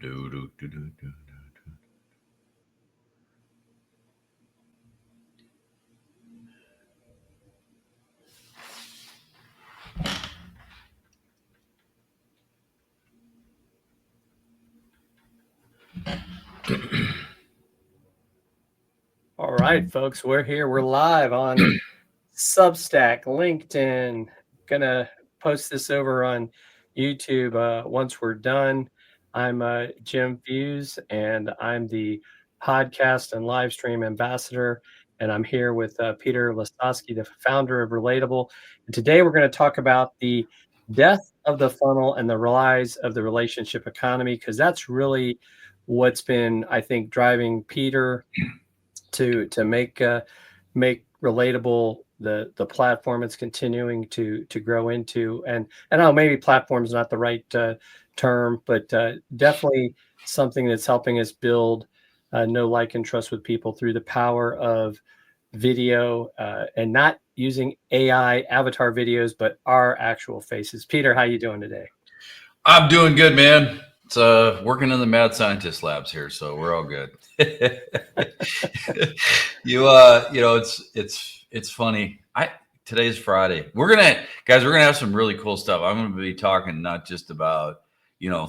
Do, do, do, do, do. All right, folks, we're here. We're live on Substack, LinkedIn. Gonna post this over on YouTube once we're done. I'm Jim Fuse, and I'm the podcast and live stream ambassador. And I'm here with Peter Lastowski, the founder of Relatable. And today we're going to talk about the death of the funnel and the rise of the relationship economy, because that's really what's been, I think, driving Peter to make Relatable the platform it's continuing to grow into. And I know maybe platform is not the right term, but definitely something that's helping us build know, like, and trust with people through the power of video, and not using AI avatar videos, but our actual faces. Peter, how you doing today? I'm doing good, man. It's working in the mad scientist labs here, so we're all good. It's funny. Today's Friday. We're gonna have some really cool stuff. I'm gonna be talking not just about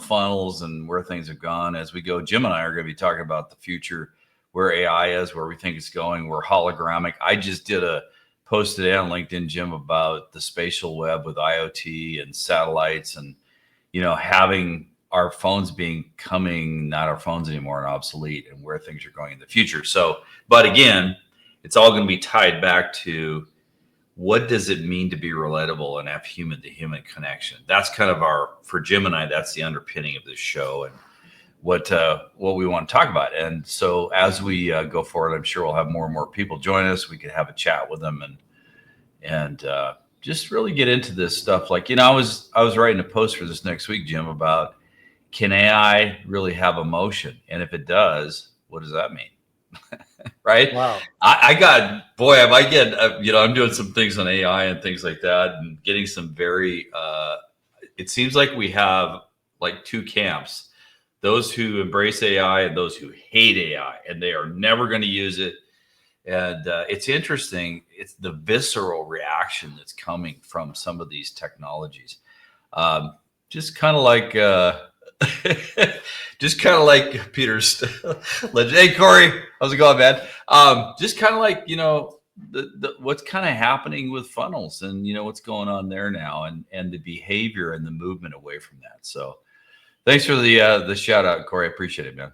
funnels and where things have gone as we go. Jim and I are gonna be talking about the future, where AI is, where we think it's going. We're hologramic. I just did a post today on LinkedIn, Jim, about the spatial web with IoT and satellites and having our phones becoming not our phones anymore and obsolete, and where things are going in the future. So, but again, it's all going to be tied back to what does it mean to be relatable and have human to human connection. That's kind of for Jim and I, that's the underpinning of this show and what we want to talk about. And so as we go forward, I'm sure we'll have more and more people join us. We could have a chat with them and just really get into this stuff. Like, I was writing a post for this next week, Jim, about can AI really have emotion? And if it does, what does that mean? Right? Wow. I'm doing some things on AI and things like that and getting some very, it seems like we have like two camps, those who embrace AI and those who hate AI, and they are never going to use it. And it's interesting. It's the visceral reaction that's coming from some of these technologies. Just kind of like, Peter's. Hey, Corey, how's it going, man? Just kind of like, what's kind of happening with funnels and, what's going on there now and the behavior and the movement away from that. So thanks for the shout out, Corey. I appreciate it, man.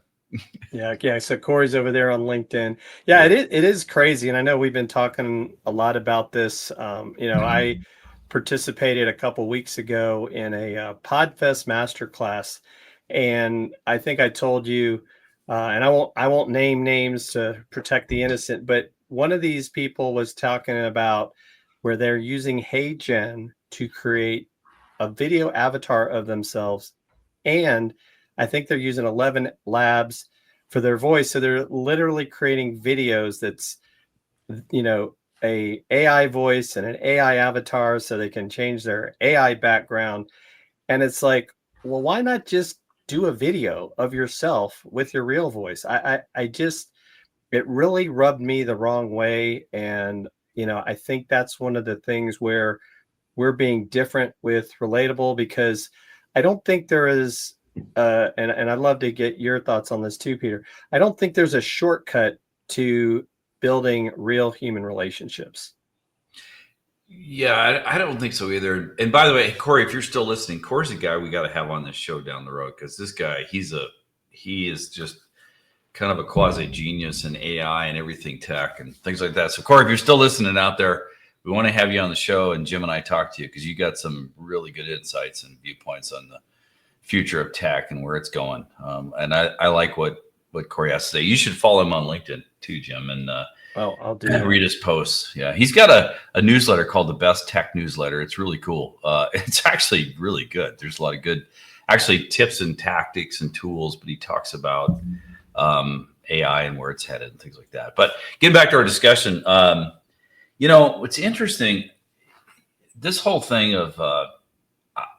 Yeah. So Corey's over there on LinkedIn. Yeah, it is crazy, and I know we've been talking a lot about this. I participated a couple weeks ago in a Podfest masterclass, and I think I told you, and I won't name names to protect the innocent, but one of these people was talking about where they're using HeyGen to create a video avatar of themselves, and I think they're using 11 Labs for their voice. So they're literally creating videos that's, a AI voice and an AI avatar, so they can change their AI background. And it's like, well, why not just do a video of yourself with your real voice? I just, it really rubbed me the wrong way. And, I think that's one of the things where we're being different with Relatable, because I don't think there is, and I'd love to get your thoughts on this too, Peter. I don't think there's a shortcut to building real human relationships. Yeah, I don't think so either. And by the way, Corey, if you're still listening, Corey's a guy we got to have on this show down the road, because this guy, he is just kind of a quasi genius in AI and everything tech and things like that. So Corey, if you're still listening out there, we want to have you on the show, and Jim and I talk to you because you got some really good insights and viewpoints on the future of tech and where it's going. And I like what Corey has to say. You should follow him on LinkedIn too, Jim, and I'll do that. Read his posts. Yeah, he's got a newsletter called the Best Tech Newsletter. It's really cool. It's actually really good. There's a lot of good, actually, tips and tactics and tools, but he talks about AI and where it's headed and things like that. But getting back to our discussion, what's interesting, this whole thing of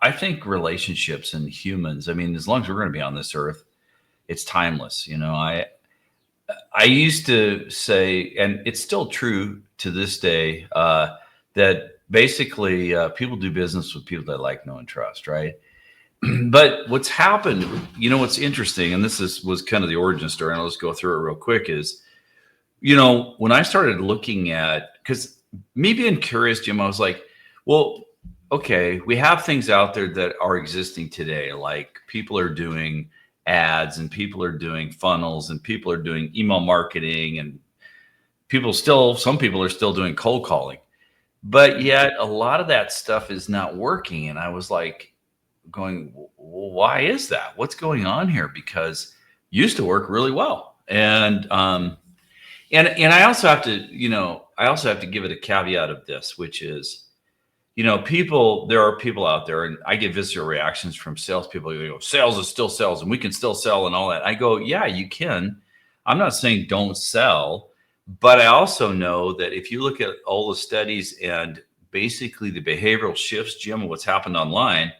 I think relationships and humans, I mean, as long as we're going to be on this earth, it's timeless. I used to say, and it's still true to this day, that basically people do business with people they like, know, and trust, right? But what's happened, what's interesting, and was kind of the origin story, and I'll just go through it real quick, is, when I started looking at, because me being curious, Jim, I was like, well, okay, we have things out there that are existing today, like people are doing ads and people are doing funnels and people are doing email marketing and some people are still doing cold calling, but yet a lot of that stuff is not working. And I was like going, well, why is that? What's going on here? Because it used to work really well. And I also have to give it a caveat of this, which is, there are people out there, and I get visceral reactions from salespeople. They go, sales is still sales and we can still sell and all that. I go, yeah, you can. I'm not saying don't sell, but I also know that if you look at all the studies and basically the behavioral shifts, Jim, what's happened online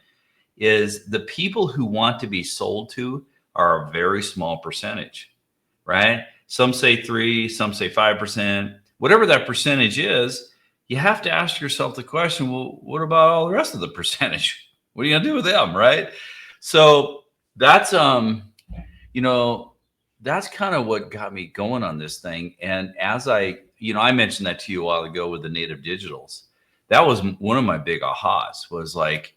is the people who want to be sold to are a very small percentage, right? Some say 3, some say 5%, whatever that percentage is. You have to ask yourself the question, well, what about all the rest of the percentage? What are you going to do with them, right? So that's, that's kind of what got me going on this thing. And as I mentioned that to you a while ago with the native digitals, that was one of my big ahas, was like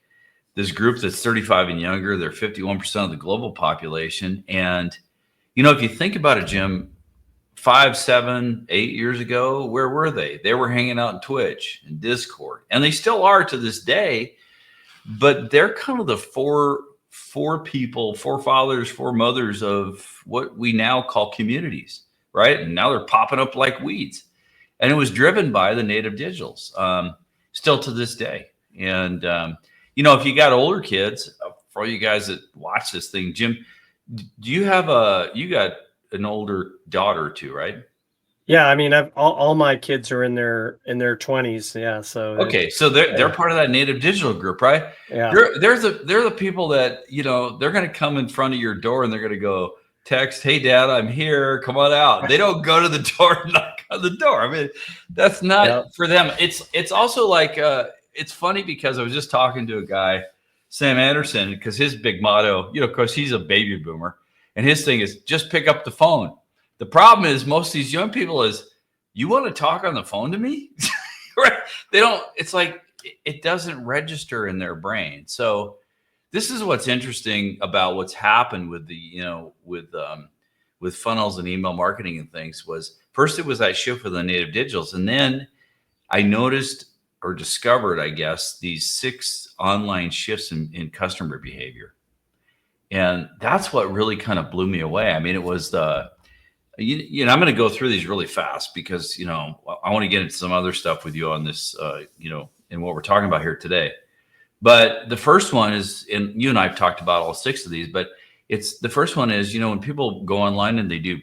this group that's 35 and younger, they're 51% of the global population. And, if you think about it, Jim, 5, 7, 8 years ago, where were they? They were hanging out in Twitch and Discord, and they still are to this day. But they're kind of the four fathers, four mothers of what we now call communities, right? And now they're popping up like weeds, and it was driven by the native digitals, still to this day. And if you got older kids, for you guys that watch this thing, Jim, do you got an older daughter or two, right? Yeah, I mean, all my kids are in their 20s. Yeah, so okay, so they're part of that native digital group, right? Yeah, they're the people that they're going to come in front of your door and they're going to go text, "Hey, Dad, I'm here. Come on out." They don't go to the door and knock on the door. I mean, that's not for them. It's also like it's funny because I was just talking to a guy, Sam Anderson, because his big motto, of course, he's a baby boomer. And his thing is just pick up the phone. The problem is most of these young people is, you want to talk on the phone to me? Right? They don't, it's like, it doesn't register in their brain. So this is what's interesting about what's happened with with funnels and email marketing and things. Was first it was that shift for the native digitals. And then I noticed or discovered, I guess, these 6 online shifts in customer behavior. And that's what really kind of blew me away. I mean, it was I'm going to go through these really fast because, I want to get into some other stuff with you on this, and what we're talking about here today. But the first one is, and you and I have talked about all 6 of these, but the first one is, when people go online and they do,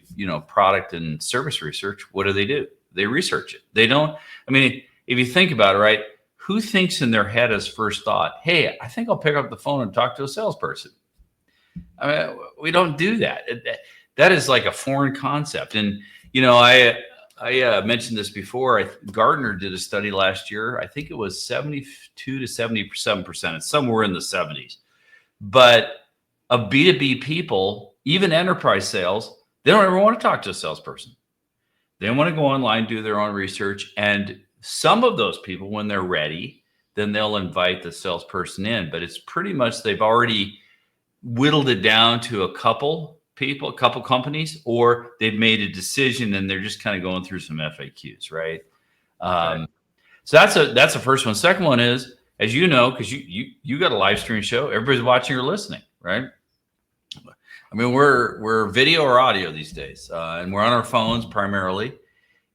product and service research, what do? They research it. They don't, I mean, if you think about it, right, who thinks in their head as first thought, hey, I think I'll pick up the phone and talk to a salesperson? I mean, we don't do that. That is like a foreign concept. And, I mentioned this before. Gartner did a study last year. I think it was 72 to 77%. It's somewhere in the 70s. But of B2B people, even enterprise sales, they don't ever want to talk to a salesperson. They want to go online, do their own research. And some of those people, when they're ready, then they'll invite the salesperson in. But it's pretty much they've already whittled it down to a couple people, a couple companies, or they've made a decision and they're just kind of going through some FAQs, right? So that's the first one. Second one is, as you know, because you got a live stream show, everybody's watching or listening, right? I mean, we're video or audio these days, and we're on our phones primarily.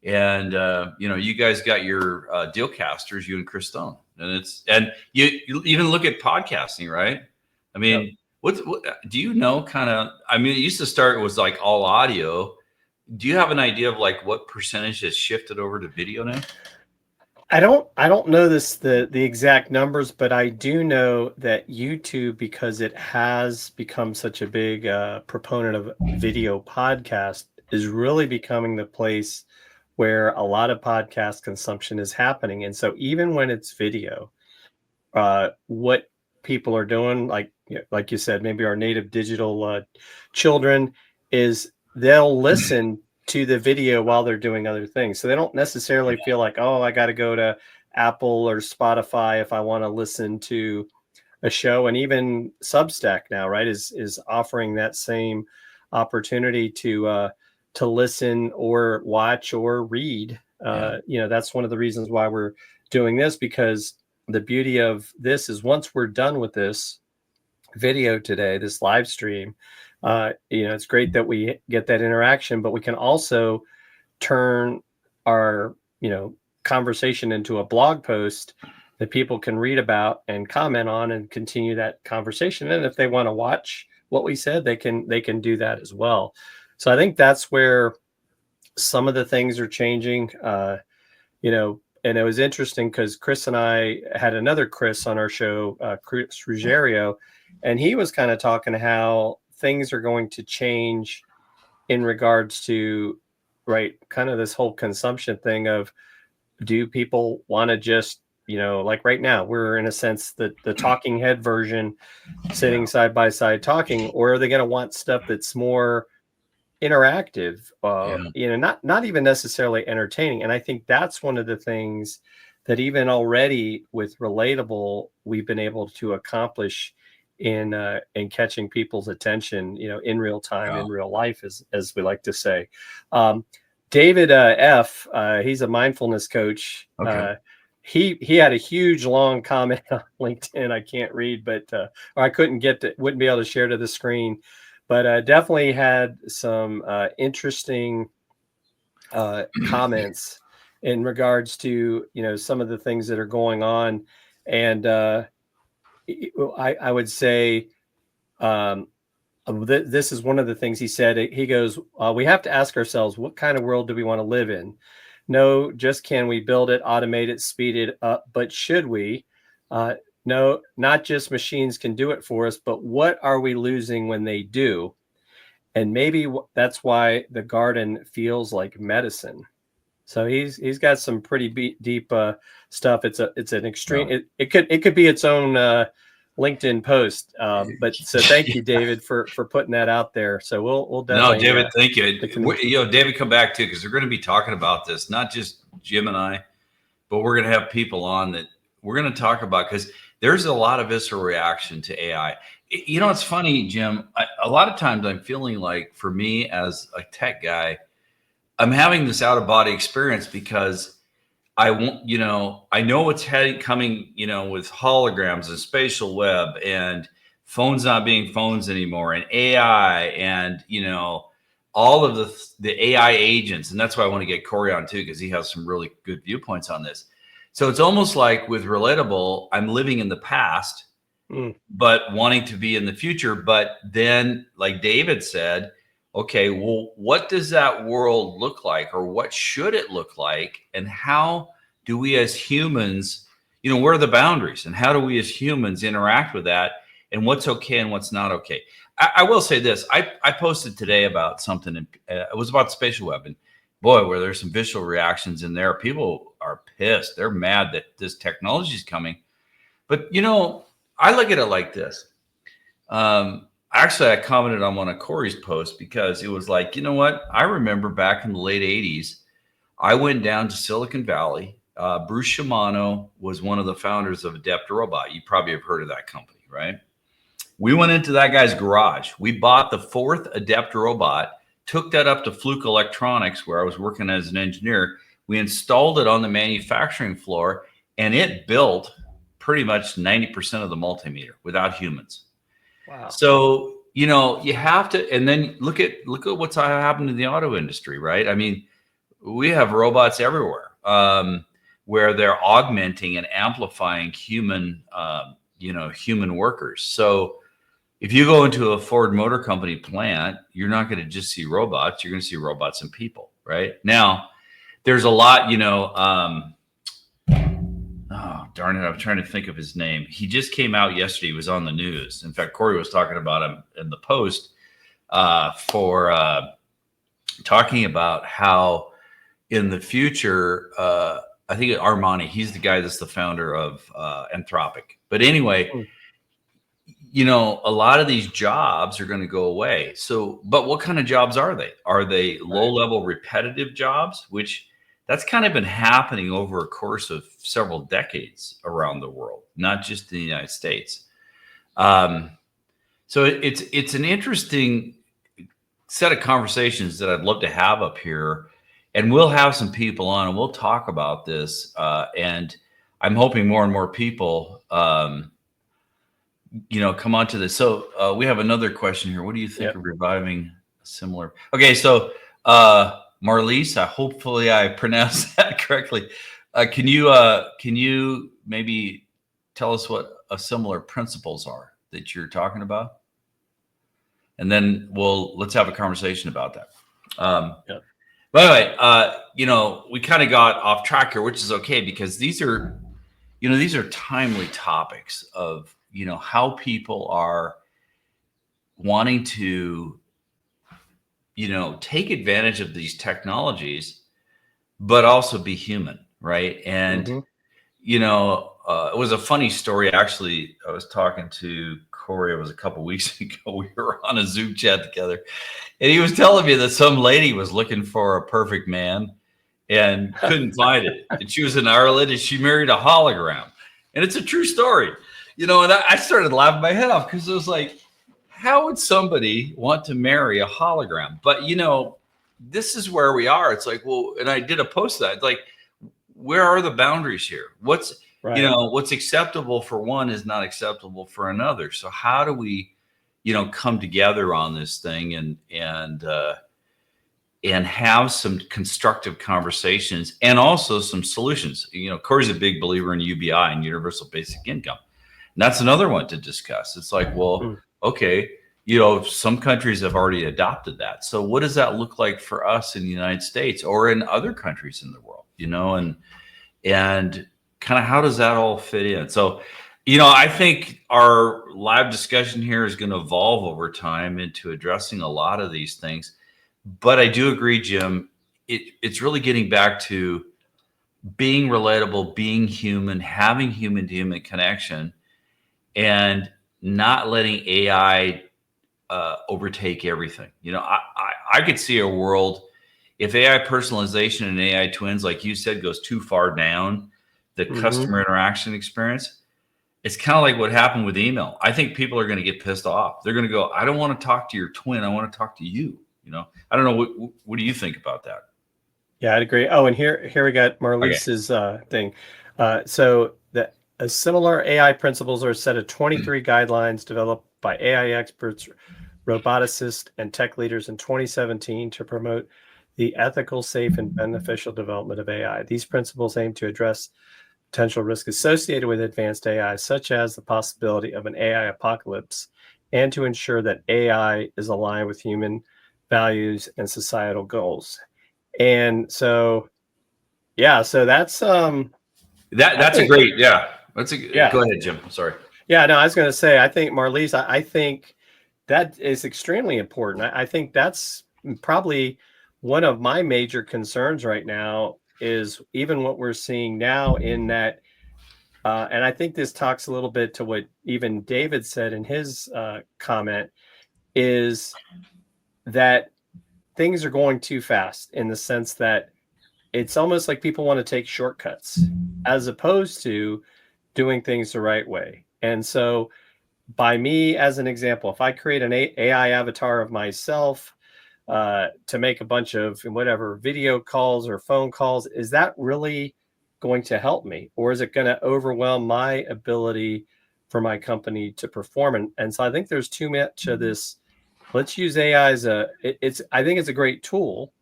And you guys got your Dealcasters, you and Chris Stone, and you even look at podcasting, right? I mean, what do you know? Kind of, I mean, it used to start, it was like all audio. Do you have an idea of like what percentage has shifted over to video now? I don't know the exact numbers, but I do know that YouTube, because it has become such a big proponent of video podcast, is really becoming the place where a lot of podcast consumption is happening. And so even when it's video, what people are doing, like you said, maybe our native digital children, is they'll listen to the video while they're doing other things. So they don't necessarily feel like, oh, I got to go to Apple or Spotify if I want to listen to a show. And even Substack now, right, is offering that same opportunity to listen or watch or read. Yeah. That's one of the reasons why we're doing this, because the beauty of this is once we're done with this video today, this live stream, it's great that we get that interaction, but we can also turn our, conversation into a blog post that people can read about and comment on and continue that conversation. And if they want to watch what we said, they can do that as well. So I think that's where some of the things are changing. And it was interesting because Chris and I had another Chris on our show, Chris Ruggiero, and he was kind of talking how things are going to change in regards to, right, kind of this whole consumption thing of, do people want to just, like right now, we're in a sense the talking head version, sitting side by side talking, or are they going to want stuff that's more interactive, not even necessarily entertaining? And I think that's one of the things that even already with Relatable, we've been able to accomplish in catching people's attention, in real time, in real life, as we like to say. David F, he's a mindfulness coach. Okay. He had a huge long comment on LinkedIn. I can't read, but or I wouldn't be able to share to the screen, but definitely had some interesting comments in regards to some of the things that are going on. And I would say this is one of the things he said. He goes, we have to ask ourselves, what kind of world do we want to live in? No, just can we build it, automate it, speed it up, but should we? No, not just machines can do it for us, but what are we losing when they do? And maybe that's why the garden feels like medicine. So he's got some pretty deep stuff. It's an extreme. No. It could be its own LinkedIn post. But so thank you, David, for putting that out there. So we'll definitely. No, David, thank you. David, come back too, because they're going to be talking about this, not just Jim and I, but we're going to have people on that we're going to talk about, because there's a lot of visceral reaction to AI. It's funny, Jim. A lot of times I'm feeling like, for me as a tech guy, I'm having this out of body experience, because I know what's coming, with holograms and spatial web and phones not being phones anymore, and AI, and, all of the AI agents. And that's why I want to get Corey on too, because he has some really good viewpoints on this. So it's almost like with Relatable, I'm living in the past, but wanting to be in the future. But then, like David said, okay, well, what does that world look like, or what should it look like? And how do we as humans, where are the boundaries, and how do we as humans interact with that, and what's okay and what's not okay? I will say this. I posted today about something, and it was about spatial web, and boy, where there's some visual reactions in there. People are pissed. They're mad that this technology is coming. But, I look at it like this. Actually, I commented on one of Corey's posts, because it was like, you know what? I remember back in the late 80s, I went down to Silicon Valley. Bruce Shimano was one of the founders of Adept Robot. You probably have heard of that company, right? We went into that guy's garage. We bought the fourth Adept Robot, took that up to Fluke Electronics, where I was working as an engineer. We installed it on the manufacturing floor, and it built pretty much 90% of the multimeter without humans. Wow. So, you have to, and then look at what's happened in the auto industry, right? I mean, we have robots everywhere, where they're augmenting and amplifying human workers. So if you go into a Ford Motor Company plant, you're not going to just see robots. You're going to see robots and people, right? Now, there's a lot, darn it, I'm trying to think of his name. He just came out yesterday. He was on the news. In fact, Corey was talking about him in the Post for talking about how in the future, I think Armani, he's the guy that's the founder of Anthropic. But anyway, you know, a lot of these jobs are going to go away. So, but what kind of jobs are they? Are they low-level repetitive jobs, which that's kind of been happening over a course of several decades around the world, not just in the United States. So it's an interesting set of conversations that I'd love to have up here, and we'll have some people on and we'll talk about this. And I'm hoping more and more people, you know, come onto this. So we have another question here. What do you think of reviving a similar? Okay, so Marlise, hopefully I pronounced that correctly. Can you maybe tell us what similar principles are that you're talking about? And then let's have a conversation about that. By the way, you know, we kind of got off track here, which is okay because these are timely topics of, you know, how people are wanting to, you know, take advantage of these technologies, but also be human, right? And, you know, it was a funny story. Actually, I was talking to Corey, it was a couple weeks ago. We were on a Zoom chat together, and he was telling me that some lady was looking for a perfect man and couldn't find it. And she was in Ireland and she married a hologram. And it's a true story, you know, and I started laughing my head off because it was like, how would somebody want to marry a hologram? But, you know, this is where we are. It's like, well, and I did a post that like, where are the boundaries here? What's, you know, what's acceptable for one is not acceptable for another. So how do we, you know, come together on this thing and have some constructive conversations and also some solutions? You know, Corey's a big believer in UBI and universal basic income. And that's another one to discuss. It's like, well, okay, you know, some countries have already adopted that. So what does that look like for us in the United States or in other countries in the world, you know, and kind of how does that all fit in? So, you know, I think our live discussion here is going to evolve over time into addressing a lot of these things. But I do agree, Jim, it's really getting back to being relatable, being human, having human to human connection, and not letting AI overtake everything. You know, I could see a world if AI personalization and AI twins, like you said, goes too far down the customer interaction experience. It's kind of like what happened with email. I think people are going to get pissed off. They're going to go, I don't want to talk to your twin. I want to talk to you. You know, I don't know. What do you think about that? Yeah, I'd agree. Oh, and here we got Marlise's thing. So similar AI principles are a set of 23 guidelines developed by AI experts, roboticists, and tech leaders in 2017 to promote the ethical, safe, and beneficial development of AI. These principles aim to address potential risks associated with advanced AI, such as the possibility of an AI apocalypse, and to ensure that AI is aligned with human values and societal goals. And so, yeah, so that's that's a great, that's a go ahead, Jim. I'm sorry. Yeah, no, I was going to say, I think Marlise, I think that is extremely important. I think that's probably one of my major concerns right now is even what we're seeing now in that. And I think this talks a little bit to what even David said in his comment is that things are going too fast in the sense that it's almost like people want to take shortcuts as opposed to doing things the right way. And so by me, as an example, if I create an AI avatar of myself to make a bunch of whatever video calls or phone calls, is that really going to help me? Or is it going to overwhelm my ability for my company to perform? And so I think there's too much of this. Let's use AI as I think it's a great tool.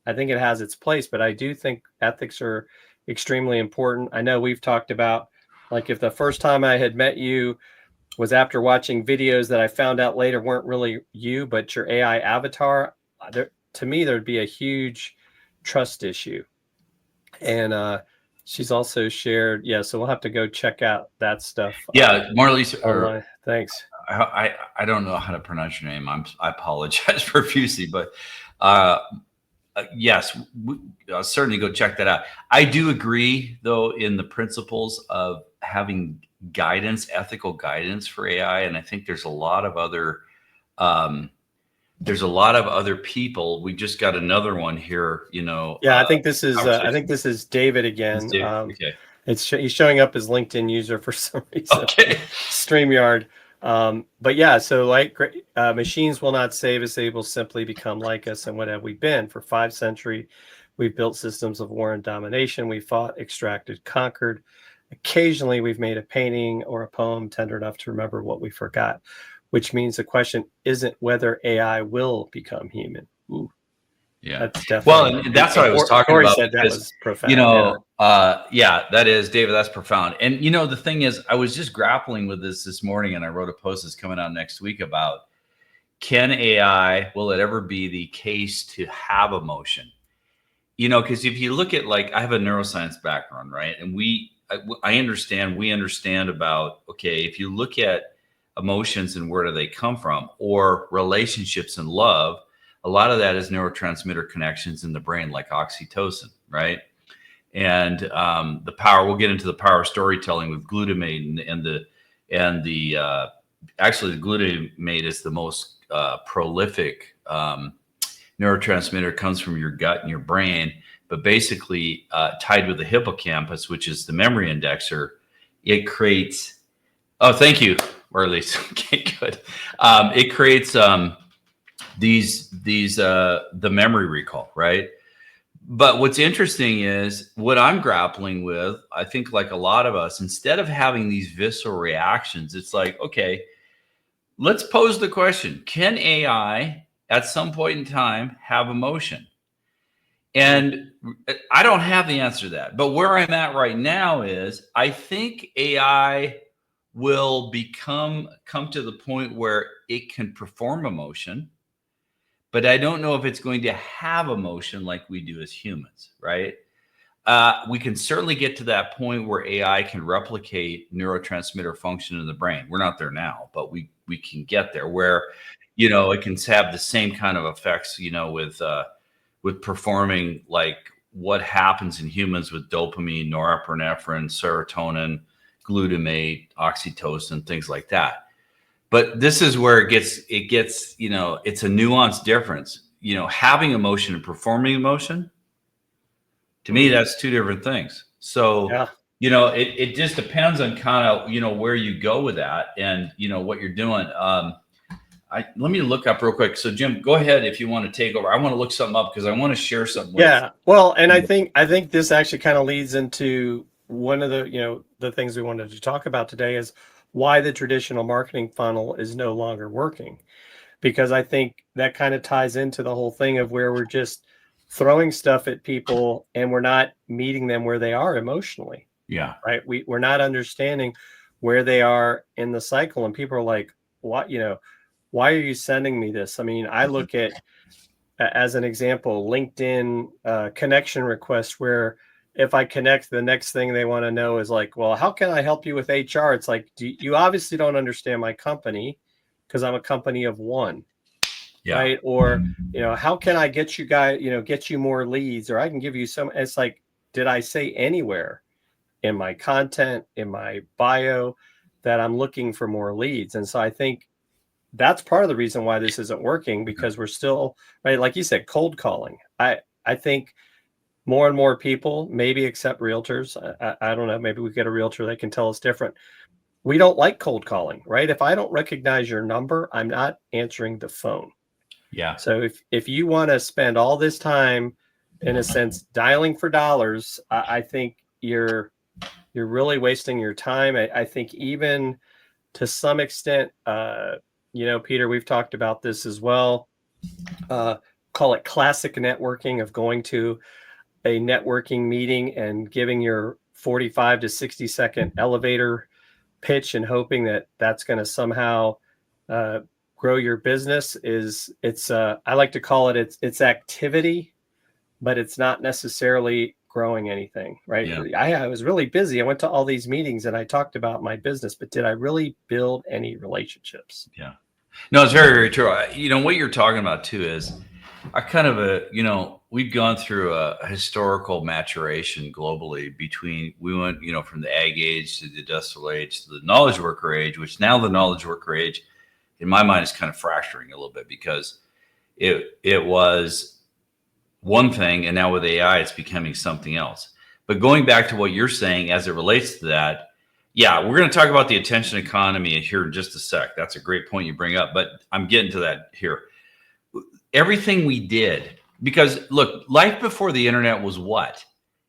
I think it has its place, but I do think ethics are extremely important. I know we've talked about, like, if the first time I had met you was after watching videos that I found out later weren't really you, but your AI avatar, to me, there'd be a huge trust issue. And She's also shared. Yeah, so we'll have to go check out that stuff. Yeah, Marlies, or Online. Thanks. I don't know how to pronounce your name. I apologize profusely, but uh, yes, certainly go check that out. I do agree, though, in the principles of having guidance, ethical guidance for AI, and I think there's a lot of other um, people. We just got another one here, Yeah, I think this is conversation. David again. Okay. He's showing up as LinkedIn user for some reason. Okay. StreamYard. But yeah, so like machines will not save us; they will simply become like us. And what have we been for 5 centuries? We've built systems of war and domination. We fought, extracted, conquered. Occasionally, we've made a painting or a poem tender enough to remember what we forgot, which means the question isn't whether AI will become human. Ooh. Yeah. That's definitely. Well, and that's what I was talking Corey about. said that Because, was profound. yeah, that is, David, that's profound. And, the thing is, I was just grappling with this morning, and I wrote a post that's coming out next week about, can AI, will it ever be the case to have emotion? Because if you look at, like, I have a neuroscience background, right? And we understand about, okay, if you look at emotions and where do they come from, or relationships and love, a lot of that is neurotransmitter connections in the brain, like oxytocin, right? And the power, we'll get into the power of storytelling with glutamate actually the glutamate is the most prolific neurotransmitter, comes from your gut and your brain, but basically tied with the hippocampus, which is the memory indexer. It creates, oh, thank you, or at least, okay, good. It creates the memory recall, right? But what's interesting is what I'm grappling with, I think, like a lot of us, instead of having these visceral reactions, it's like, okay, let's pose the question, can AI at some point in time have emotion? And I don't have the answer to that. But where I'm at right now is, I think AI will come to the point where it can perform emotion, but I don't know if it's going to have emotion like we do as humans, right? We can certainly get to that point where AI can replicate neurotransmitter function in the brain. We're not there now, but we can get there where, it can have the same kind of effects, with performing, like what happens in humans with dopamine, norepinephrine, serotonin, glutamate, oxytocin, things like that. But this is where it gets, it's a nuanced difference. Having emotion and performing emotion, to me, that's two different things. So, Yeah. it just depends on kind of, where you go with that and, what you're doing. Let me look up real quick. So, Jim, go ahead if you want to take over. I want to look something up because I want to share something with. Yeah. Well, and I think this actually kind of leads into one of the things we wanted to talk about today is why the traditional marketing funnel is no longer working. Because I think that kind of ties into the whole thing of where we're just throwing stuff at people and we're not meeting them where they are emotionally. Yeah. Right. We're not understanding where they are in the cycle. And people are like, what, why are you sending me this? I mean, I look at, as an example, LinkedIn connection request, where if I connect, the next thing they want to know is like, well, how can I help you with HR? It's like, you obviously don't understand my company because I'm a company of one. Yeah. Right. Or, how can I get you guys, get you more leads, or I can give you some. It's like, did I say anywhere in my content, in my bio, that I'm looking for more leads? And so I think that's part of the reason why this isn't working, because we're still, right, like you said, cold calling. I think more and more people, maybe except realtors, I don't know, maybe we get a realtor that can tell us different. We don't like cold calling, right? If I don't recognize your number, I'm not answering the phone. Yeah. So if you want to spend all this time, in a sense, dialing for dollars, I think you're really wasting your time. I think even to some extent, Peter, we've talked about this as well. Call it classic networking, of going to a networking meeting and giving your 45 to 60-second elevator pitch and hoping that that's going to somehow grow your business. I like to call it, it's activity, but it's not necessarily growing anything, right? Yeah. I was really busy. I went to all these meetings and I talked about my business, but did I really build any relationships? Yeah. No, it's very, very true. What you're talking about too is I kind of we've gone through a historical maturation globally between, we went, from the ag age to the industrial age to the knowledge worker age, which now the knowledge worker age, in my mind, is kind of fracturing a little bit because it was one thing, and now with AI, it's becoming something else. But going back to what you're saying as it relates to that, yeah, we're going to talk about the attention economy here in just a sec. That's a great point you bring up, but I'm getting to that here. Everything we did, because look, life before the internet was what?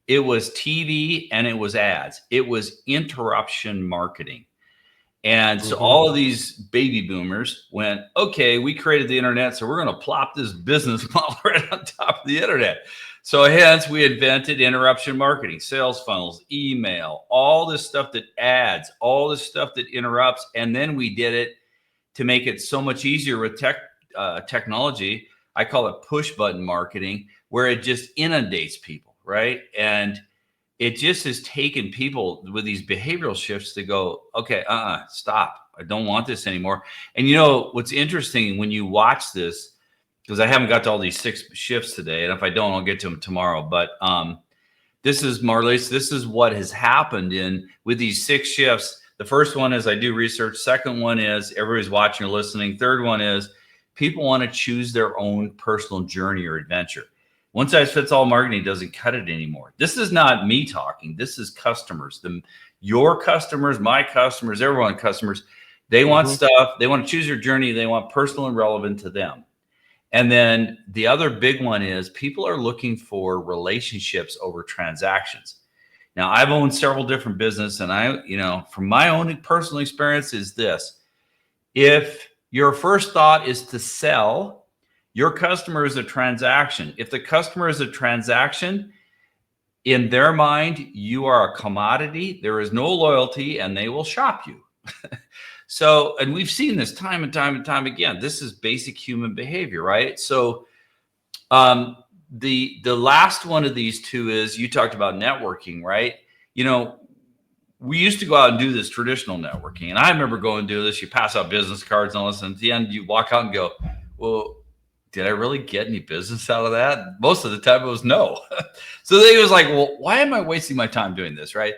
It was TV and it was ads. It was interruption marketing. And so all of these baby boomers went, okay, we created the internet, so we're going to plop this business model right on top of the internet. So hence we invented interruption marketing, sales funnels, email, all this stuff that adds, all this stuff that interrupts. And then we did it to make it so much easier with technology. I call it push button marketing, where it just inundates people, right? And it just has taken people with these behavioral shifts to go, okay, stop. I don't want this anymore. And what's interesting when you watch this, because I haven't got to all these 6 shifts today, and if I don't, I'll get to them tomorrow. But this is, Marlise, this is what has happened with these 6 shifts. The first one is I do research. Second one is everybody's watching or listening. Third one is people want to choose their own personal journey or adventure. One size fits all marketing doesn't cut it anymore. This is not me talking. This is customers. Your customers, my customers, everyone customers. They want stuff. They want to choose your journey. They want personal and relevant to them. And then the other big one is people are looking for relationships over transactions. Now, I've owned several different businesses, and from my own personal experience is this. If your first thought is to sell, your customer is a transaction. If the customer is a transaction, in their mind, you are a commodity. There is no loyalty, and they will shop you. So, and we've seen this time and time and time again. This is basic human behavior, right? So, the last one of these two is, you talked about networking, right? We used to go out and do this traditional networking, and I remember going and do this. You pass out business cards and all this, and at the end, you walk out and go, well, did I really get any business out of that? Most of the time it was no. So then he was like, well, why am I wasting my time doing this, right?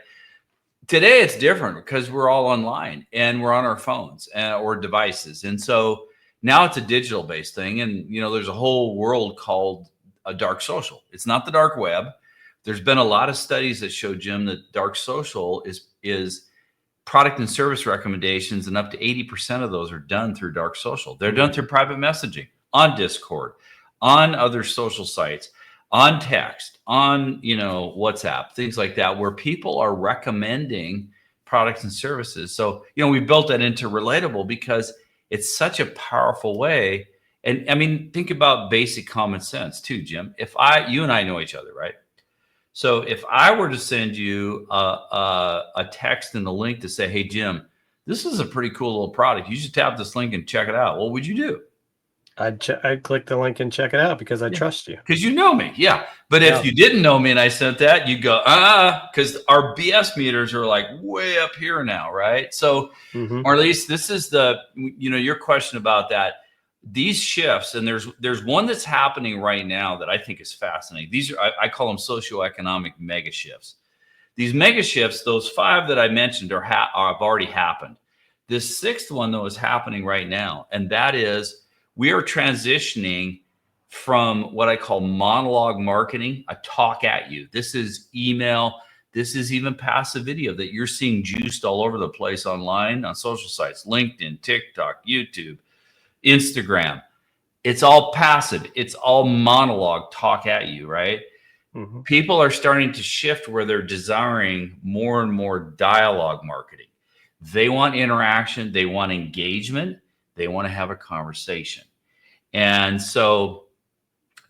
Today it's different because we're all online and we're on our phones or devices. And so now it's a digital based thing. And, there's a whole world called a dark social. It's not the dark web. There's been a lot of studies that show, Jim, that dark social is product and service recommendations, and up to 80% of those are done through dark social. They're done through private messaging, on Discord, on other social sites, on text, on, WhatsApp, things like that, where people are recommending products and services. So, we built that into Relatable because it's such a powerful way. And I mean, think about basic common sense too, Jim. You and I know each other, right? So if I were to send you a text and a link to say, hey, Jim, this is a pretty cool little product. You should tap this link and check it out. What would you do? I'd click the link and check it out because I trust you. Because you know me, yeah. But if you didn't know me and I sent that, you'd go, because our BS meters are like way up here now, right? So, Marlise, this is your question about that. These shifts, and there's one that's happening right now that I think is fascinating. These are, I call them socioeconomic mega shifts. These mega shifts, those 5 that I mentioned have already happened. This 6th one, though, is happening right now, and that is, we are transitioning from what I call monologue marketing, a talk at you. This is email. This is even passive video that you're seeing juiced all over the place online, on social sites, LinkedIn, TikTok, YouTube, Instagram. It's all passive. It's all monologue, talk at you, right? People are starting to shift where they're desiring more and more dialogue marketing. They want interaction. They want engagement. They want to have a conversation. And so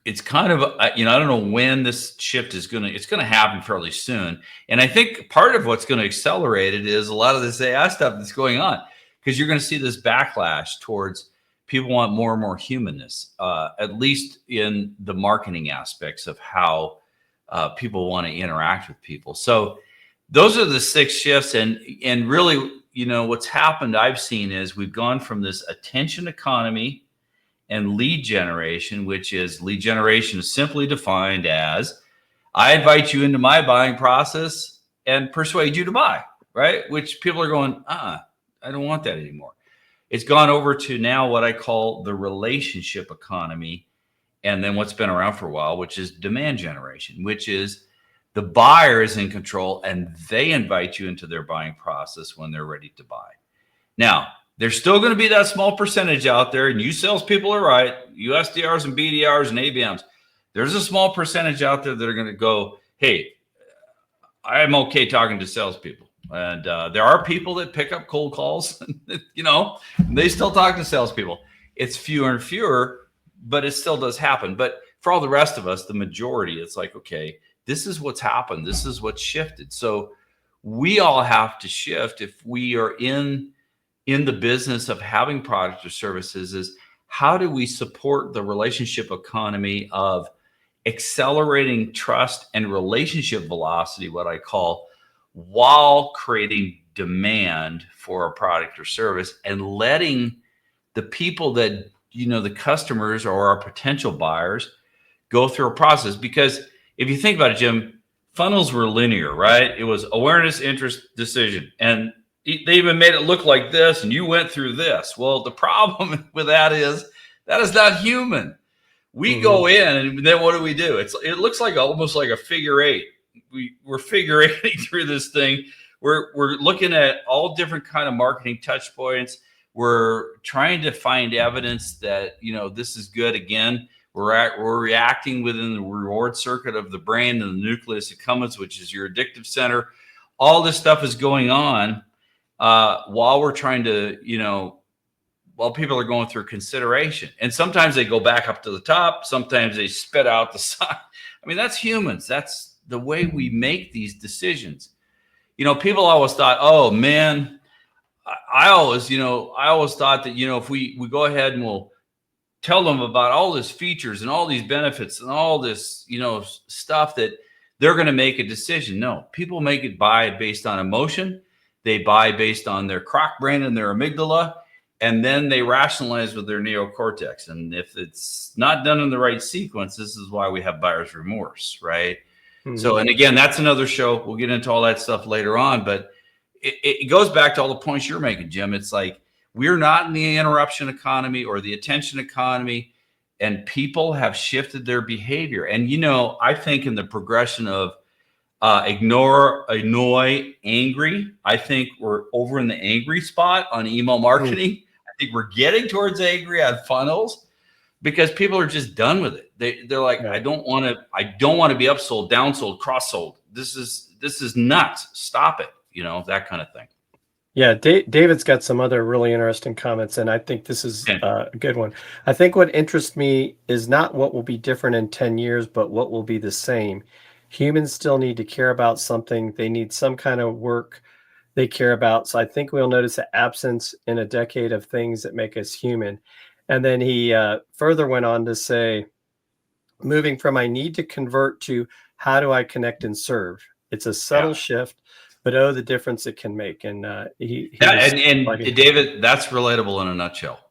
it's kind of, I don't know when this shift it's going to happen fairly soon. And I think part of what's going to accelerate it is a lot of this AI stuff that's going on, because you're going to see this backlash towards people want more and more humanness, at least in the marketing aspects of how people want to interact with people. So those are the 6 shifts. And really, what's happened I've seen is we've gone from this attention economy and lead generation, which is lead generation is simply defined as I invite you into my buying process and persuade you to buy, right? Which people are going, I don't want that anymore. It's gone over to now what I call the relationship economy. And then what's been around for a while, which is demand generation, which is the buyer is in control and they invite you into their buying process when they're ready to buy. Now, there's still going to be that small percentage out there, and you salespeople are right, USDRs and BDRs and ABMs. There's a small percentage out there that are going to go, hey, I'm okay talking to salespeople. And there are people that pick up cold calls, they still talk to salespeople. It's fewer and fewer, but it still does happen. But for all the rest of us, the majority, it's like, okay, this is what's happened. This is what's shifted. So we all have to shift if we are in the business of having products or services. Is how do we support the relationship economy of accelerating trust and relationship velocity, what I call, while creating demand for a product or service and letting the people that, the customers or our potential buyers go through a process. Because if you think about it, Jim, funnels were linear, right? It was awareness, interest, decision. And they even made it look like this, and you went through this. Well, the problem with that is not human. We go in, and then what do? It looks like almost like a figure eight. We're figure eighting through this thing. We're looking at all different kind of marketing touch points. We're trying to find evidence that this is good. Again, we're reacting within the reward circuit of the brain and the nucleus accumbens, which is your addictive center. All this stuff is going on while we're trying to, while people are going through consideration. And sometimes they go back up to the top. Sometimes they spit out the side. I mean, that's humans. That's the way we make these decisions. People always thought, oh man, I always thought that, if we go ahead and we'll tell them about all these features and all these benefits and all this, stuff, that they're going to make a decision. No, people make it based on emotion. They buy based on their croc brain and their amygdala, and then they rationalize with their neocortex. And if it's not done in the right sequence, this is why we have buyer's remorse, right? So, and again, that's another show. We'll get into all that stuff later on, but it goes back to all the points you're making, Jim. It's like, we're not in the interruption economy or the attention economy, and people have shifted their behavior. And, I think in the progression of ignore, annoy, angry, I think we're over in the angry spot on email marketing. I think we're getting towards angry on funnels because people are just done with it. They're like, I don't want to be upsold, downsold, cross-sold. This is nuts. Stop it. That kind of thing. Yeah, David's got some other really interesting comments, and I think this is a good one. I think what interests me is not what will be different in 10 years, but what will be the same. Humans still need to care about something. They need some kind of work they care about. So I think we'll notice an absence in a decade of things that make us human. And then he further went on to say, moving from I need to convert to how do I connect and serve? It's a subtle shift, but the difference it can make. And David, that's relatable in a nutshell.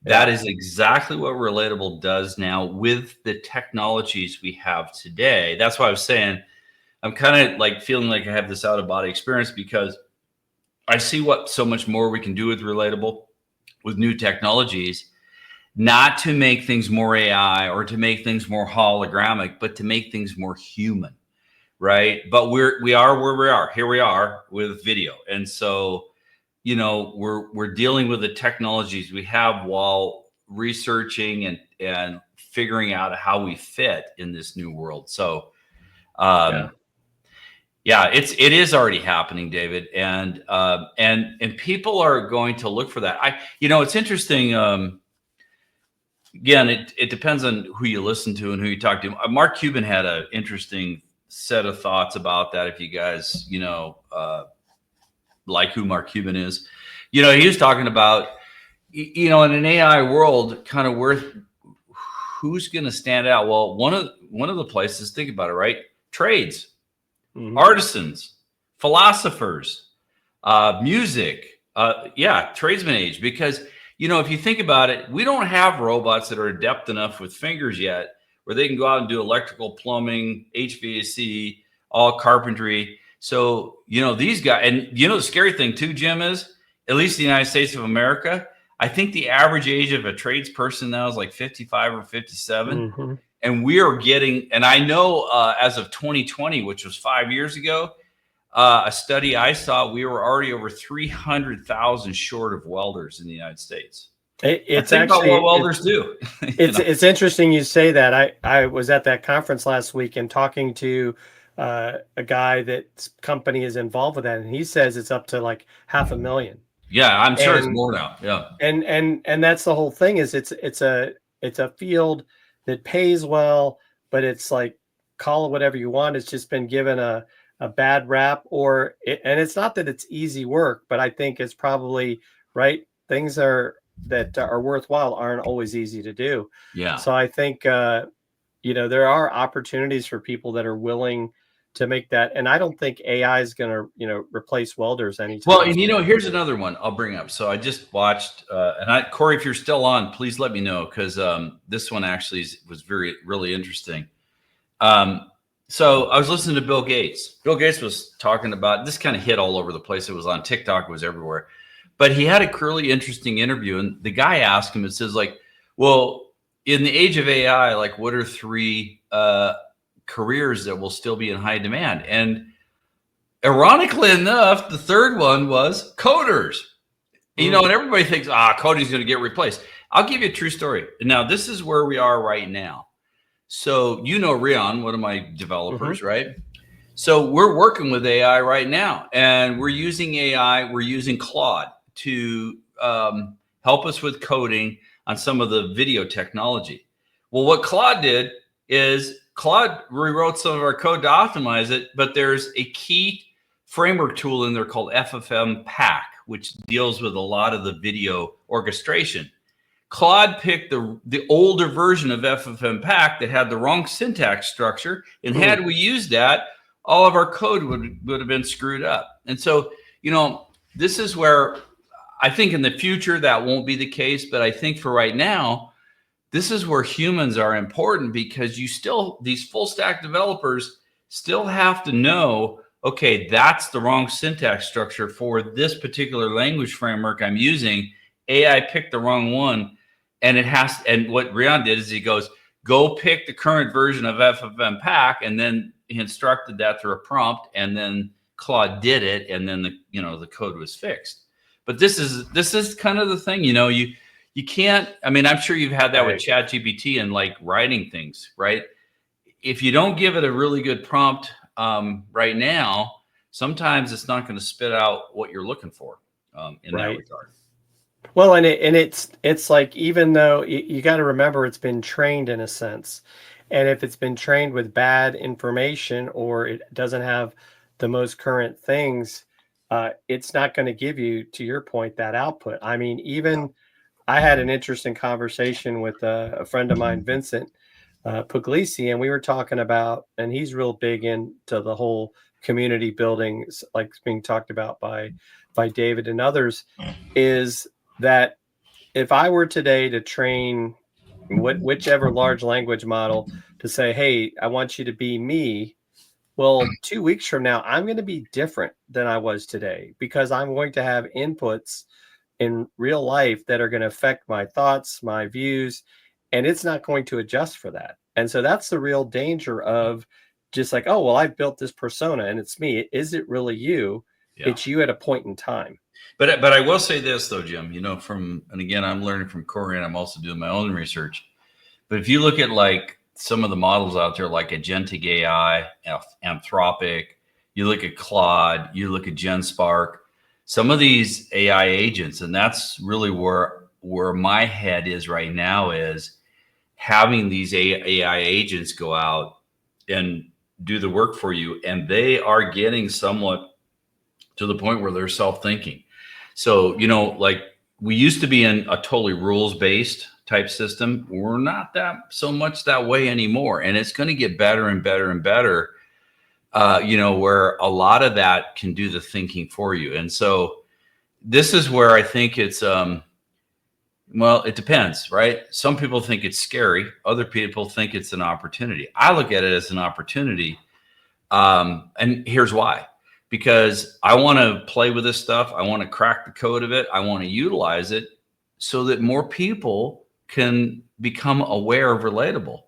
That is exactly what Relatable does now with the technologies we have today. That's why I was saying I'm kind of like feeling like I have this out of body experience, because I see what so much more we can do with Relatable, with new technologies, not to make things more AI or to make things more hologramic, but to make things more human. Right. But we are where we are. Here we are with video. And so, we're dealing with the technologies we have while researching and figuring out how we fit in this new world. So, it is already happening, David. And people are going to look for that. It's interesting. Again, it depends on who you listen to and who you talk to. Mark Cuban had an interesting set of thoughts about that. If you guys, like who Mark Cuban is, he was talking about, in an AI world, kind of who's going to stand out? Well, one of the places, think about it, right? Trades, Mhm. artisans, philosophers, music, tradesman age. Because, if you think about it, we don't have robots that are adept enough with fingers yet where they can go out and do electrical, plumbing, HVAC, all carpentry. So, these guys, and the scary thing too, Jim, is at least the United States of America, I think the average age of a tradesperson now is like 55 or 57. Mm-hmm. And we are getting, and I know as of 2020, which was 5 years ago, a study I saw, we were already over 300,000 short of welders in the United States. It's think actually about what welders do. It's interesting you say that. I was at that conference last week and talking to a guy that's company is involved with that, and he says it's up to like 500,000. Yeah, I'm sure it's And more now. Yeah. and that's the whole thing is it's a field that pays well, but it's like, call it whatever you want. It's just been given a bad rap, and it's not that it's easy work, but I think it's probably right. Things that are worthwhile aren't always easy to do. Yeah. So I think there are opportunities for people that are willing to make that. And I don't think AI is going to replace welders anytime. Well, and here's another one I'll bring up. So I just watched, Corey, if you're still on, please let me know, because this one actually was really interesting. So I was listening to Bill Gates. Bill Gates was talking about this, kind of hit all over the place. It was on TikTok, it was everywhere. But he had a really interesting interview, and the guy asked him, it says like, well, in the age of AI, like, what are 3 careers that will still be in high demand? And ironically enough, the third one was coders. And everybody thinks, coding is going to get replaced. I'll give you a true story. Now, this is where we are right now. So, Rion, one of my developers, right? So we're working with AI right now, and we're using AI. We're using Claude to help us with coding on some of the video technology. Well, what Claude did is Claude rewrote some of our code to optimize it, but there's a key framework tool in there called FFmpeg, which deals with a lot of the video orchestration. Claude picked the older version of FFmpeg that had the wrong syntax structure, and had we used that, all of our code would have been screwed up. And so, this is where I think in the future that won't be the case, but I think for right now, this is where humans are important, because these full stack developers still have to know, okay, that's the wrong syntax structure for this particular language framework I'm using. AI picked the wrong one, and and what Rion did is he goes, go pick the current version of FFmpeg, and then he instructed that through a prompt, and then Claude did it, and then the code was fixed. But this is kind of the thing, you can't. I mean, I'm sure you've had that with ChatGPT and like writing things, right? If you don't give it a really good prompt right now, sometimes it's not going to spit out what you're looking for in that regard. Well, and it's like, even though you got to remember, it's been trained in a sense, and if it's been trained with bad information, or it doesn't have the most current things, it's not going to give you, to your point, that output. I mean, even I had an interesting conversation with a friend of mine, Vincent Puglisi, and we were talking about, and he's real big into the whole community building, like being talked about by David and others, is that if I were today to train whichever large language model to say, hey, I want you to be me, well, 2 weeks from now, I'm going to be different than I was today, because I'm going to have inputs in real life that are going to affect my thoughts, my views, and it's not going to adjust for that. And so that's the real danger of just like, oh, well, I built this persona and it's me. Is it really you? Yeah. It's you at a point in time. But I will say this though, Jim, and again, I'm learning from Corey, and I'm also doing my own research. But if you look at like some of the models out there, like Agentic AI, Anthropic, you look at Claude, you look at GenSpark, some of these AI agents, and that's really where my head is right now, is having these AI agents go out and do the work for you, and they are getting somewhat to the point where they're self-thinking. So, like we used to be in a totally rules-based type system. We're not that so much that way anymore. And it's going to get better and better and better, where a lot of that can do the thinking for you. And so this is where I think it's, well, it depends, right? Some people think it's scary. Other people think it's an opportunity. I look at it as an opportunity. And here's why. Because I want to play with this stuff. I want to crack the code of it. I want to utilize it so that more people can become aware of Relatable.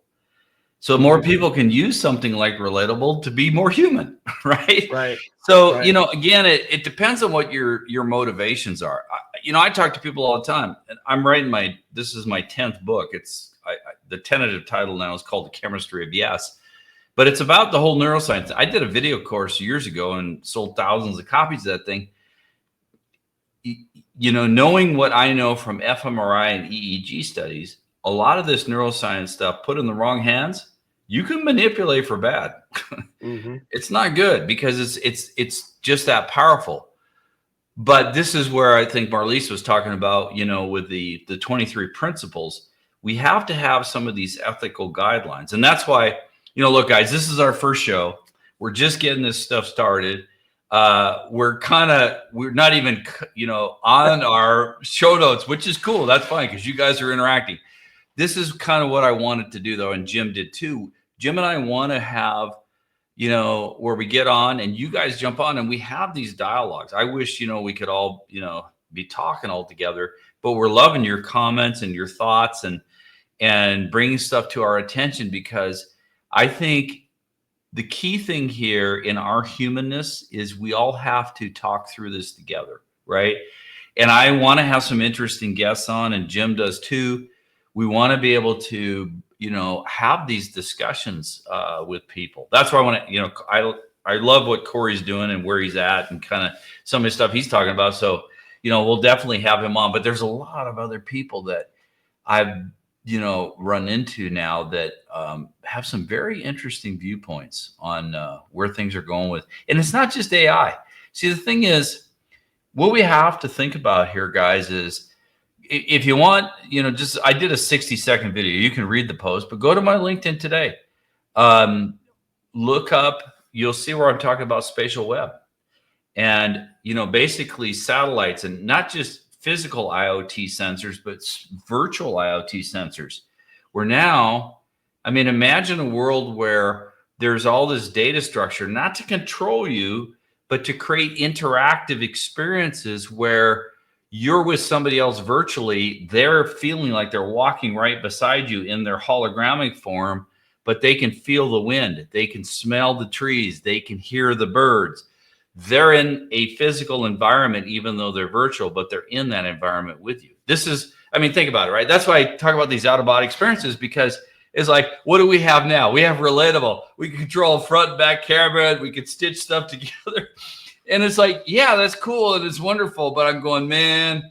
So more people can use something like Relatable to be more human, right? Right. So, Right. Again, it depends on what your motivations are. I talk to people all the time, and I'm writing this is my 10th book. It's the tentative title now is called The Chemistry of Yes. But it's about the whole neuroscience. I did a video course years ago and sold thousands of copies of that thing. Knowing what I know from fMRI and EEG studies, a lot of this neuroscience stuff put in the wrong hands, you can manipulate for bad. Mm-hmm. It's not good because it's just that powerful. But this is where I think Marlise was talking about, with the 23 principles, we have to have some of these ethical guidelines. And that's why, look, guys, this is our first show. We're just getting this stuff started. We're not even, on our show notes, which is cool. That's fine because you guys are interacting. This is kind of what I wanted to do, though, and Jim did too. Jim and I want to have, where we get on and you guys jump on and we have these dialogues. I wish, we could all, be talking all together, but we're loving your comments and your thoughts and bringing stuff to our attention, because I think the key thing here in our humanness is we all have to talk through this together, right? And I want to have some interesting guests on, and Jim does too. We want to be able to, have these discussions with people. That's why I want to, I love what Corey's doing and where he's at and kind of some of the stuff he's talking about. So, we'll definitely have him on. But there's a lot of other people that I've run into now that have some very interesting viewpoints on where things are going with. And it's not just AI. See, the thing is, what we have to think about here, guys, is if you want, I did a 60-second video. You can read the post, but go to my LinkedIn today. Look up, you'll see where I'm talking about spatial web. And, basically satellites, and not just physical IoT sensors, but virtual IoT sensors. We're now, imagine a world where there's all this data structure, not to control you, but to create interactive experiences where you're with somebody else virtually. They're feeling like they're walking right beside you in their hologramic form, but they can feel the wind. They can smell the trees. They can hear the birds. They're in a physical environment, even though they're virtual, but they're in that environment with you. This is, think about it, right? That's why I talk about these out-of-body experiences, because it's like, what do we have now? We have Relatable. We can control front and back camera. We can stitch stuff together. And it's like, yeah, that's cool and it's wonderful. But I'm going, man,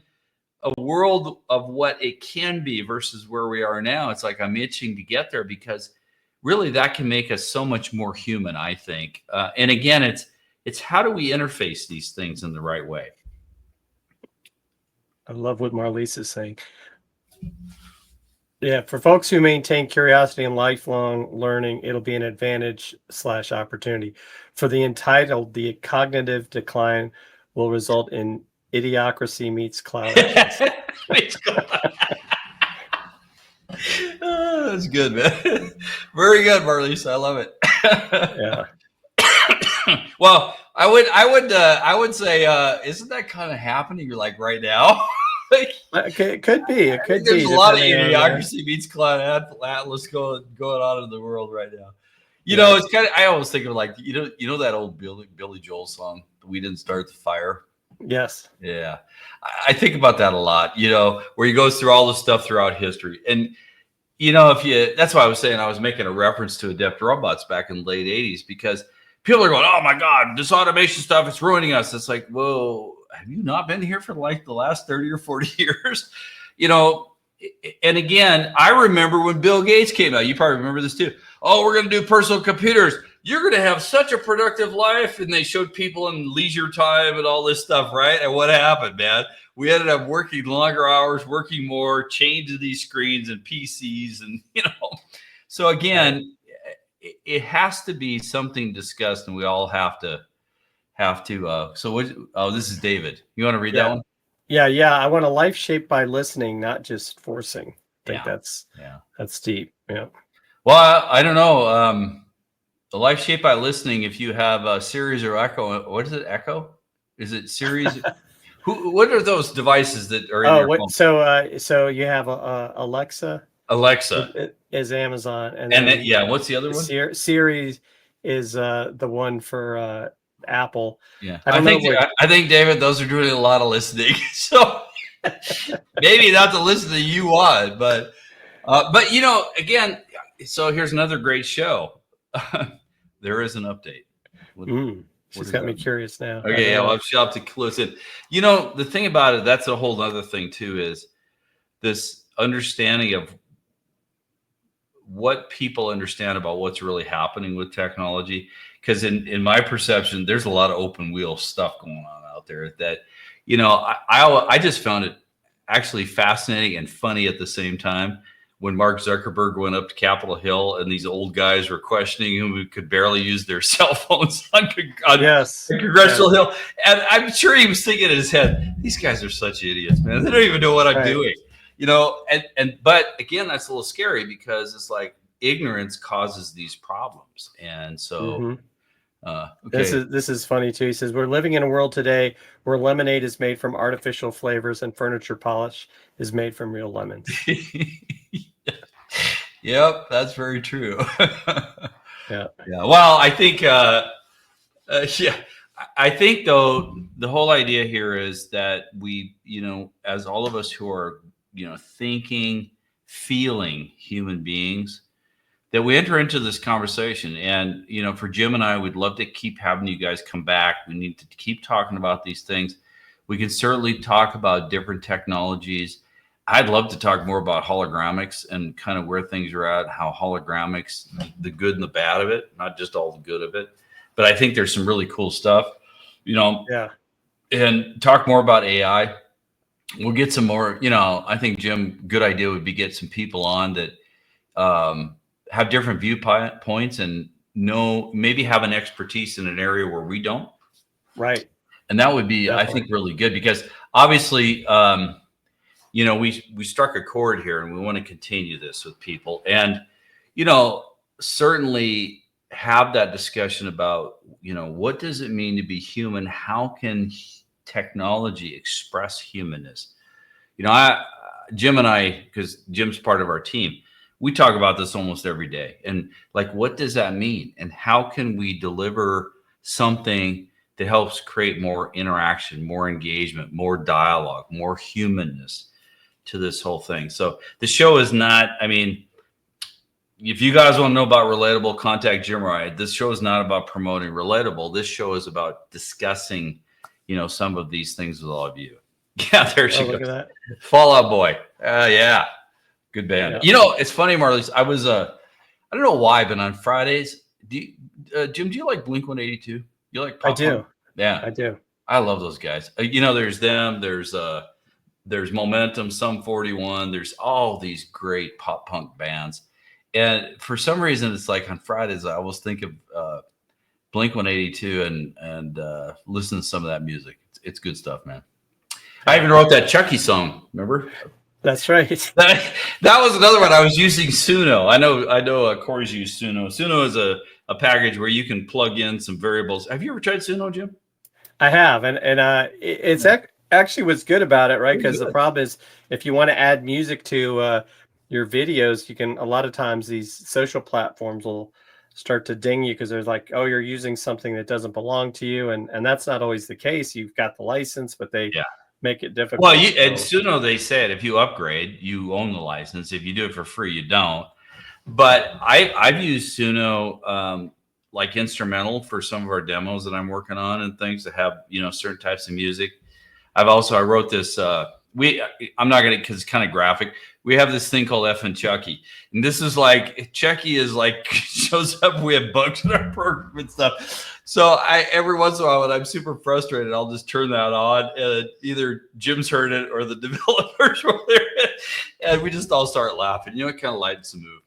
a world of what it can be versus where we are now. It's like I'm itching to get there, because really that can make us so much more human, I think. And again, it's how do we interface these things in the right way? I love what Marlise is saying. Yeah, for folks who maintain curiosity and lifelong learning, it'll be an advantage/opportunity. For the entitled, the cognitive decline will result in idiocracy meets cloud. Oh, that's good, man. Very good, Marlise. I love it. Yeah. Well, I would say, isn't that kind of happening? You're like right now. It could be. It could be. There's a lot of idiocracy meets cloud atlas going on in the world right now. It's kind of. I always think of like that old Billy Joel song, "We Didn't Start the Fire." Yes. Yeah, I think about that a lot. Where he goes through all the stuff throughout history, and that's why I was saying I was making a reference to Adept Robots back in the late '80s, because people are going, "Oh my God, this automation stuff is ruining us." It's like, whoa, have you not been here for like the last 30 or 40 years? And again, I remember when Bill Gates came out. You probably remember this too. Oh, we're going to do personal computers. You're going to have such a productive life. And they showed people in leisure time and all this stuff, right? And what happened, man? we ended up working longer hours, working more, changing these screens and PCs, and So again, it has to be something discussed, and we all have to. So what? Oh, this is David. You want to read that one? Yeah. I want a life shaped by listening, not just forcing. I think that's deep. Yeah. Well, I don't know. The life shaped by listening. If you have a Sirius or Echo, what is it? Echo? Is it Sirius? What are those devices that are in your phone? So you have Alexa. Alexa is Amazon, and then what's the other one? Siri is the one for Apple. Yeah, I think David, those are doing a lot of listening. So maybe not to listen to you want, but again. So here's another great show. There is an update. She's got me curious now. Okay, I'll have to close it. The thing about it, that's a whole other thing too, is this understanding of what people understand about what's really happening with technology. Because in my perception, there's a lot of open wheel stuff going on out there that, I just found it actually fascinating and funny at the same time. When Mark Zuckerberg went up to Capitol Hill and these old guys were questioning him who could barely use their cell phones on Congressional Hill. And I'm sure he was thinking in his head, these guys are such idiots, man. They don't even know what I'm doing. But again, that's a little scary because it's like ignorance causes these problems. And so okay. This is funny too. He says, we're living in a world today where lemonade is made from artificial flavors and furniture polish is made from real lemons. Yep, that's very true. Yeah. Well, I think I think though the whole idea here is that we, as all of us who are, thinking, feeling human beings, that we enter into this conversation. And, for Jim and I, we'd love to keep having you guys come back. We need to keep talking about these things. We can certainly talk about different technologies. I'd love to talk more about hologramics and kind of where things are at, how hologramics, the good and the bad of it, not just all the good of it. But I think there's some really cool stuff, and talk more about AI. We'll get some more, I think, Jim, good idea would be get some people on that have different viewpoints and maybe have an expertise in an area where we don't. Right. And that would be, definitely, I think, really good because obviously, we struck a chord here and we want to continue this with people and, certainly have that discussion about, what does it mean to be human? How can technology express humanness? Jim and I, because Jim's part of our team, we talk about this almost every day. And like, what does that mean? And how can we deliver something that helps create more interaction, more engagement, more dialogue, more humanness to this whole thing? So the show is not, if you guys want to know about Relatable, contact Jim or I. This show is not about promoting Relatable. This show is about discussing, some of these things with all of you. Yeah, there she goes. Look at that. Fall Out Boy. Yeah. Good band. Yeah. It's funny, Marlies. I was, I don't know why, but on Fridays, Jim, do you like Blink-182? You like pop I do. punk? Yeah. I do. I love those guys. There's them. There's Momentum, Sum 41. There's all these great pop punk bands. And for some reason, it's like on Fridays, I always think of Blink-182 and listen to some of that music. It's good stuff, man. I even wrote that Chucky song. Remember? That's right. That was another one. I was using Suno. I know. Corey's used Suno. Suno is a package where you can plug in some variables. Have you ever tried Suno, Jim? I have, and it's actually what's good about it, right? Because the problem is if you want to add music to your videos, you can. A lot of times these social platforms will start to ding you because they're like, oh, you're using something that doesn't belong to you, and that's not always the case. You've got the license, but they make it difficult. Well, and Suno, they said if you upgrade, you own the license. If you do it for free, you don't. But I've used Suno like instrumental for some of our demos that I'm working on and things that have certain types of music. I wrote this I'm not gonna, because it's kind of graphic. We have this thing called F and Chucky, and this is like Chucky is like shows up. We have bugs in our program and stuff. So every once in a while when I'm super frustrated, I'll just turn that on, and either Jim's heard it or the developers will hear it, and we just all start laughing. You know, it kind of lightens the mood.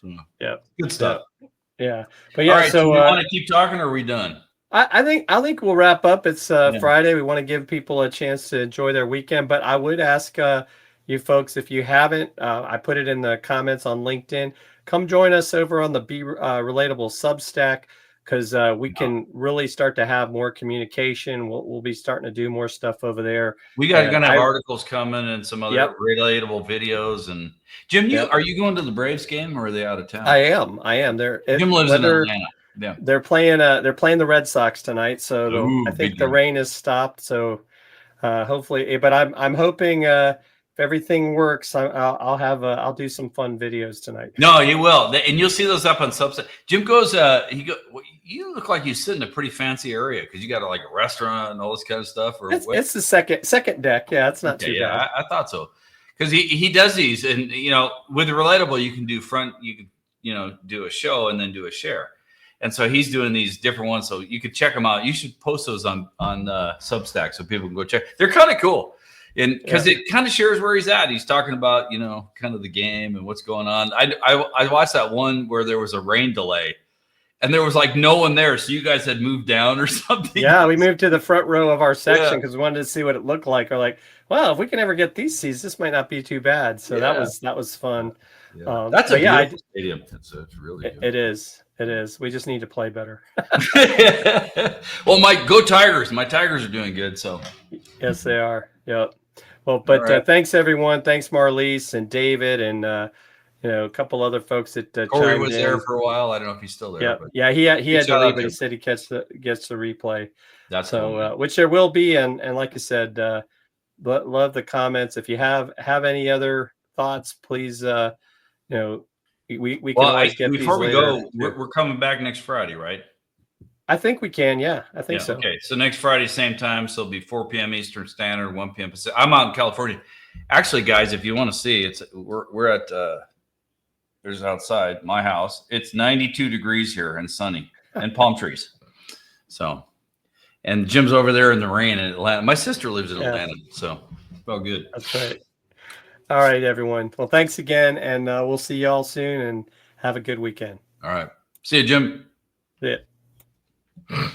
So, Yeah, good stuff. Yeah, but yeah. All right, So you want to keep talking, or are we done? I think we'll wrap up. It's Friday. We want to give people a chance to enjoy their weekend, but I would ask you folks, if you haven't, I put it in the comments on LinkedIn. Come join us over on the Be Relatable Substack, because we can really start to have more communication. We'll be starting to do more stuff over there. We got gonna have articles coming and some other relatable videos. And Jim, are you going to the Braves game, or are they out of town? I am. Jim lives in Atlanta. Yeah, they're playing the Red Sox tonight, so I think the rain has stopped. So hopefully, but I'm hoping if everything works, I'll do some fun videos tonight. No, you will, and you'll see those up on Substack. Jim goes, you look like you sit in a pretty fancy area, because you got like a restaurant and all this kind of stuff. Or it's the second deck. Yeah, it's not too bad. I thought so, because he does these, and with Relatable you can do do a show and then do a share. And so he's doing these different ones. So you could check them out. You should post those on Substack so people can go check. They're kind of cool. And because it kind of shares where he's at. He's talking about, kind of the game and what's going on. I watched that one where there was a rain delay and there was like no one there. So you guys had moved down or something. Yeah, we moved to the front row of our section because we wanted to see what it looked like. We're like, well, if we can ever get these seats, this might not be too bad. So that was fun. Yeah. That's a beautiful stadium. It's really good. It is. It is. We just need to play better. Well, go Tigers. My Tigers are doing good. So yes, they are. Yep. Well, but thanks everyone. Thanks Marlise and David and a couple other folks that Corey was there for a while. I don't know if he's still there. Yeah. He had to leave, but he said he gets the replay. That's so cool, which there will be, and like I said, love the comments. If you have any other thoughts, please we can always get before these we later. go. We're coming back next Friday, right? I think we can. Yeah, I think so. Okay, so next Friday, same time. So it'll be 4 p.m. Eastern Standard, 1 p.m. Pacific. I'm out in California. Actually, guys, if you want to see, we're at there's outside my house. It's 92 degrees here and sunny and palm trees. So, and Jim's over there in the rain in Atlanta. My sister lives in Atlanta, so it's all good. That's right. All right, everyone. Well, thanks again, and we'll see you all soon, and have a good weekend. All right. See you, Jim. See ya.